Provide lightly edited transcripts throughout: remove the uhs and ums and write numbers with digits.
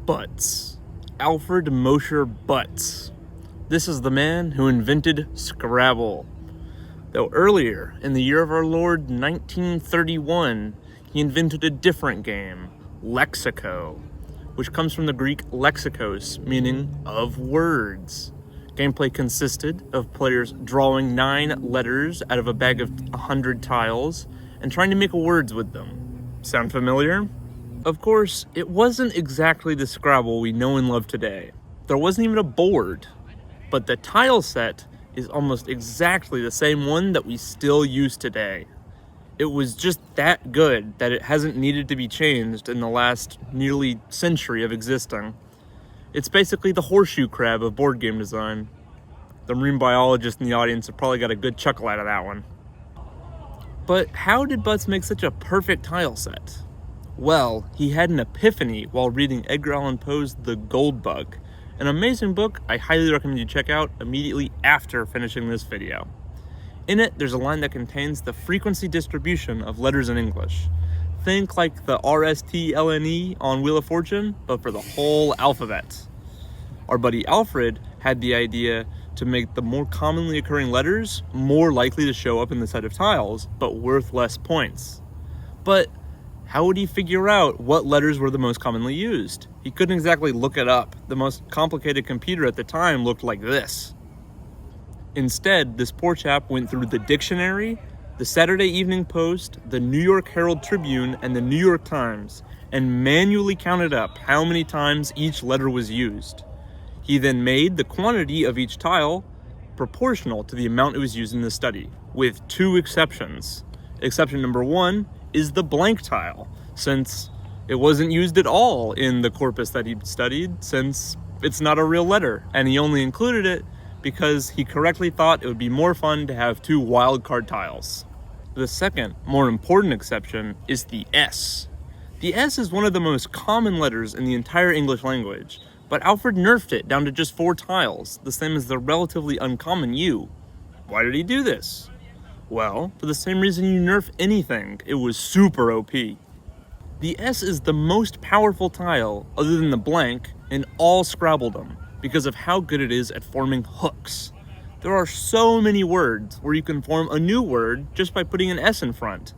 Butts. Alfred Mosher Butts. This is the man who invented Scrabble. Though earlier, in the year of our Lord 1931, he invented a different game, Lexico, which comes from the Greek lexikos, meaning of words. Gameplay consisted of players drawing 9 letters out of a bag of 100 tiles and trying to make words with them. Sound familiar? Of course, it wasn't exactly the Scrabble we know and love today. There wasn't even a board, but the tile set is almost exactly the same one that we still use today. It was just that good that it hasn't needed to be changed in the last nearly century of existing. It's basically the horseshoe crab of board game design. The marine biologists in the audience have probably got a good chuckle out of that one. But how did Butts make such a perfect tile set? Well, he had an epiphany while reading Edgar Allan Poe's The Gold Bug, an amazing book I highly recommend you check out immediately after finishing this video. In it, there's a line that contains the frequency distribution of letters in English. Think like the RSTLNE on Wheel of Fortune, but for the whole alphabet. Our buddy Alfred had the idea to make the more commonly occurring letters more likely to show up in the set of tiles, but worth less points. But how would he figure out what letters were the most commonly used? He couldn't exactly look it up. The most complicated computer at the time looked like this. Instead, this poor chap went through the dictionary, the Saturday Evening Post, the New York Herald Tribune, and the New York Times, and manually counted up how many times each letter was used. He then made the quantity of each tile proportional to the amount it was used in the study, with 2 exceptions. Exception number 1 is the blank tile, since it wasn't used at all in the corpus that he studied, since it's not a real letter, and he only included it because he correctly thought it would be more fun to have 2 wildcard tiles. The second, more important exception is the S. The S is one of the most common letters in the entire English language, but Alfred nerfed it down to just 4 tiles, the same as the relatively uncommon U. Why did he do this? Well, for the same reason you nerf anything, it was super OP. The S is the most powerful tile, other than the blank, in all Scrabbledom, because of how good it is at forming hooks. There are so many words where you can form a new word just by putting an S in front.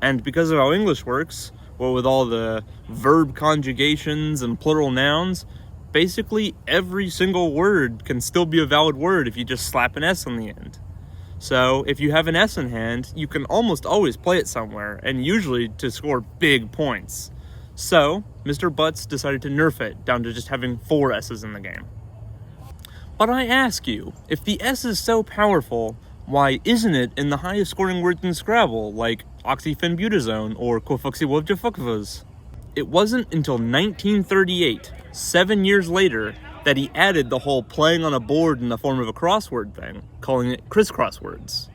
And because of how English works, well, with all the verb conjugations and plural nouns, basically every single word can still be a valid word if you just slap an S on the end. So if you have an S in hand, you can almost always play it somewhere, and usually to score big points. So Mr. Butts decided to nerf it down to just having 4 S's in the game. But I ask you, if the S is so powerful, why isn't it in the highest scoring words in Scrabble, like oxyphenbutazone or kofuxiwovjafukvas? It wasn't until 1938, 7 years later, that he added the whole playing on a board in the form of a crossword thing, calling it crisscross words.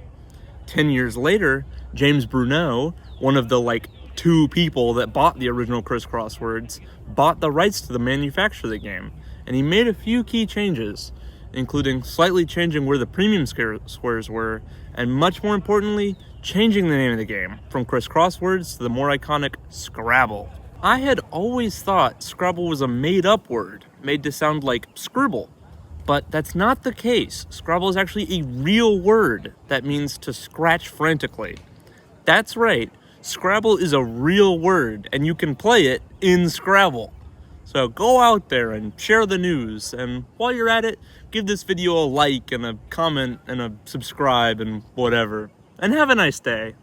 10 years later, James Bruno, one of the 2 people that bought the original crisscross words, bought the rights to the manufacture of the game, and he made a few key changes, including slightly changing where the premium squares were, and much more importantly, changing the name of the game from crisscross words to the more iconic Scrabble. I had always thought Scrabble was a made-up word, made to sound like scribble. But that's not the case. Scrabble is actually a real word that means to scratch frantically. That's right, Scrabble is a real word, and you can play it in Scrabble. So go out there and share the news, and while you're at it, give this video a like and a comment and a subscribe and whatever. And have a nice day.